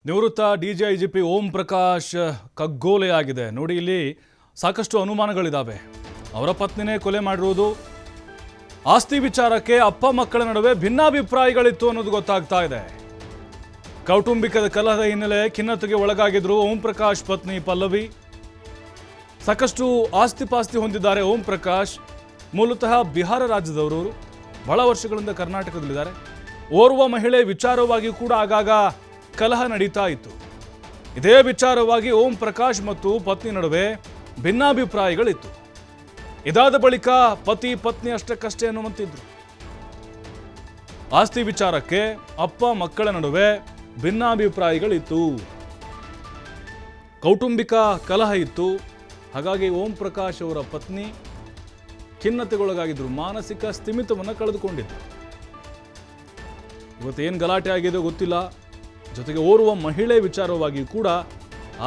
ನಿವೃತ್ತ ಡಿಜಿಐಜಿಪಿ ಓಂ ಪ್ರಕಾಶ್ ಕಗ್ಗೋಲೆಯಾಗಿದೆ. ನೋಡಿ, ಇಲ್ಲಿ ಸಾಕಷ್ಟು ಅನುಮಾನಗಳಿದ್ದಾವೆ. ಅವರ ಪತ್ನಿನೇ ಕೊಲೆ ಮಾಡಿರುವುದು, ಆಸ್ತಿ ವಿಚಾರಕ್ಕೆ ಅಪ್ಪ ಮಕ್ಕಳ ನಡುವೆ ಭಿನ್ನಾಭಿಪ್ರಾಯಗಳಿತ್ತು ಅನ್ನೋದು ಗೊತ್ತಾಗ್ತಾ ಇದೆ. ಕೌಟುಂಬಿಕದ ಕಲಹದ ಹಿನ್ನೆಲೆ ಖಿನ್ನತೆಗೆ ಒಳಗಾಗಿದ್ರು ಓಂ ಪ್ರಕಾಶ್ ಪತ್ನಿ ಪಲ್ಲವಿ. ಸಾಕಷ್ಟು ಆಸ್ತಿ ಪಾಸ್ತಿ ಹೊಂದಿದ್ದಾರೆ ಓಂ ಪ್ರಕಾಶ್. ಮೂಲತಃ ಬಿಹಾರ ರಾಜ್ಯದವರು, ಬಹಳ ವರ್ಷಗಳಿಂದ ಕರ್ನಾಟಕದಲ್ಲಿದ್ದಾರೆ. ಓರ್ವ ಮಹಿಳೆ ವಿಚಾರವಾಗಿ ಕೂಡ ಆಗಾಗ ಕಲಹ ನಡೀತಾ ಇತ್ತು. ಇದೇ ವಿಚಾರವಾಗಿ ಓಂ ಪ್ರಕಾಶ್ ಮತ್ತು ಪತ್ನಿ ನಡುವೆ ಭಿನ್ನಾಭಿಪ್ರಾಯಗಳಿತ್ತು. ಇದಾದ ಬಳಿಕ ಪತಿ ಪತ್ನಿ ಅಷ್ಟಕ್ಕಷ್ಟೇ ಅನ್ನುವಂತಿದ್ರು. ಆಸ್ತಿ ವಿಚಾರಕ್ಕೆ ಅಪ್ಪ ಮಕ್ಕಳ ನಡುವೆ ಭಿನ್ನಾಭಿಪ್ರಾಯಗಳಿತ್ತು, ಕೌಟುಂಬಿಕ ಕಲಹ ಇತ್ತು. ಹಾಗಾಗಿ ಓಂ ಪ್ರಕಾಶ್ ಅವರ ಪತ್ನಿ ಖಿನ್ನತೆಗೊಳಗಾಗಿದ್ರು, ಮಾನಸಿಕ ಸ್ಥಿಮಿತವನ್ನು ಕಳೆದುಕೊಂಡಿದ್ರು. ಇವತ್ತೇನು ಗಲಾಟೆ ಆಗಿದೆ ಗೊತ್ತಿಲ್ಲ. ಜೊತೆಗೆ ಓರ್ವ ಮಹಿಳೆ ವಿಚಾರವಾಗಿ ಕೂಡ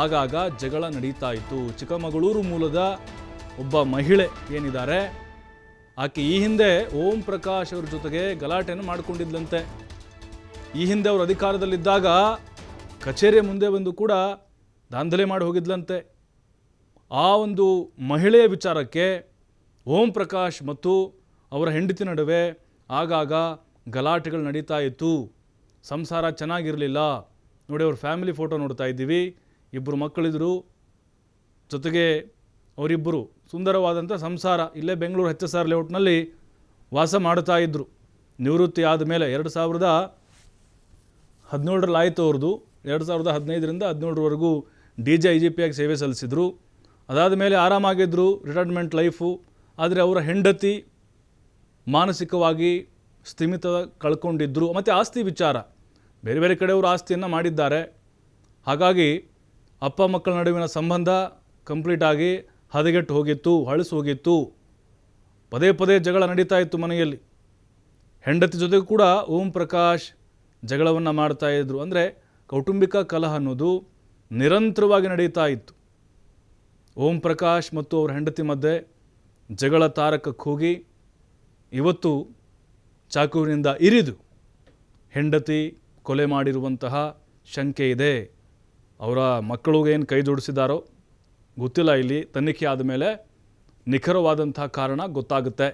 ಆಗಾಗ ಜಗಳ ನಡೀತಾ ಇತ್ತು. ಚಿಕ್ಕಮಗಳೂರು ಮೂಲದ ಒಬ್ಬ ಮಹಿಳೆ ಏನಿದ್ದಾರೆ, ಆಕೆ ಈ ಹಿಂದೆ ಓಂ ಪ್ರಕಾಶ್ ಅವ್ರ ಜೊತೆಗೆ ಗಲಾಟೆಯನ್ನು ಮಾಡಿಕೊಂಡಿದ್ದಂತೆ. ಈ ಹಿಂದೆ ಅವರು ಅಧಿಕಾರದಲ್ಲಿದ್ದಾಗ ಕಚೇರಿಯ ಮುಂದೆ ಬಂದು ಕೂಡ ದಾಂಧಲೆ ಮಾಡಿ ಹೋಗಿದ್ಲಂತೆ. ಆ ಒಂದು ಮಹಿಳೆಯ ವಿಚಾರಕ್ಕೆ ಓಂ ಪ್ರಕಾಶ್ ಮತ್ತು ಅವರ ಹೆಂಡತಿ ನಡುವೆ ಆಗಾಗ ಗಲಾಟೆಗಳು ನಡೀತಾ ಇತ್ತು. ಸಂಸಾರ ಚೆನ್ನಾಗಿರಲಿಲ್ಲ. ನೋಡಿ, ಅವ್ರ ಫ್ಯಾಮಿಲಿ ಫೋಟೋ ನೋಡ್ತಾ ಇದ್ದೀವಿ. ಇಬ್ಬರು ಮಕ್ಕಳಿದ್ರು, ಜೊತೆಗೆ ಅವರಿಬ್ಬರು ಸುಂದರವಾದಂಥ ಸಂಸಾರ ಇಲ್ಲೇ ಬೆಂಗಳೂರು HSR ಲೇಔಟ್ನಲ್ಲಿ ವಾಸ ಮಾಡ್ತಾ ಇದ್ದರು. ನಿವೃತ್ತಿ ಆದಮೇಲೆ 2017ರಲ್ಲಿ ಆಯಿತು ಅವ್ರದ್ದು. 2015ರಿಂದ 17ರವರೆಗೂ DGIGPಯಾಗಿ ಸೇವೆ ಸಲ್ಲಿಸಿದರು. ಅದಾದ ಮೇಲೆ ಆರಾಮಾಗಿದ್ದರು, ರಿಟೈರ್ಮೆಂಟ್ ಲೈಫು. ಆದರೆ ಅವರ ಹೆಂಡತಿ ಮಾನಸಿಕವಾಗಿ ಸ್ಥಿಮಿತ ಕಳ್ಕೊಂಡಿದ್ದರು. ಮತ್ತು ಆಸ್ತಿ ವಿಚಾರ, ಬೇರೆ ಬೇರೆ ಕಡೆಯವರು ಆಸ್ತಿಯನ್ನು ಮಾಡಿದ್ದಾರೆ. ಹಾಗಾಗಿ ಅಪ್ಪ ಮಕ್ಕಳ ನಡುವಿನ ಸಂಬಂಧ ಕಂಪ್ಲೀಟ್ ಆಗಿ ಹದಗೆಟ್ಟು ಹೋಗಿತ್ತು, ಹಳಸು ಹೋಗಿತ್ತು. ಪದೇ ಪದೇ ಜಗಳ ನಡೀತಾ ಇತ್ತು ಮನೆಯಲ್ಲಿ. ಹೆಂಡತಿ ಜೊತೆಗೂ ಕೂಡ ಓಂ ಪ್ರಕಾಶ್ ಜಗಳವನ್ನು ಮಾಡ್ತಾ ಇದ್ರು. ಅಂದರೆ ಕೌಟುಂಬಿಕ ಕಲಹ ಅನ್ನೋದು ನಿರಂತರವಾಗಿ ನಡೀತಾ ಇತ್ತು. ಓಂ ಪ್ರಕಾಶ್ ಮತ್ತು ಅವರ ಹೆಂಡತಿ ಮಧ್ಯೆ ಜಗಳ ತಾರಕಕ್ಕೆ ಹೋಗಿ ಇವತ್ತು ಚಾಕುವಿನಿಂದ ಇರಿದು ಹೆಂಡತಿ ಕೊಲೆ ಮಾಡಿರುವಂತಹ ಶಂಕೆ ಇದೆ. ಅವರ ಮಕ್ಕಳಿಗೆ ಏನು ಕೈ ಜೋಡಿಸಿದಾರೋ ಗೊತ್ತಿಲ್ಲ. ಇಲ್ಲಿ ತನಿಖೆ ಆದಮೇಲೆ ನಿಖರವಾದಂತಹ ಕಾರಣ ಗೊತ್ತಾಗುತ್ತೆ.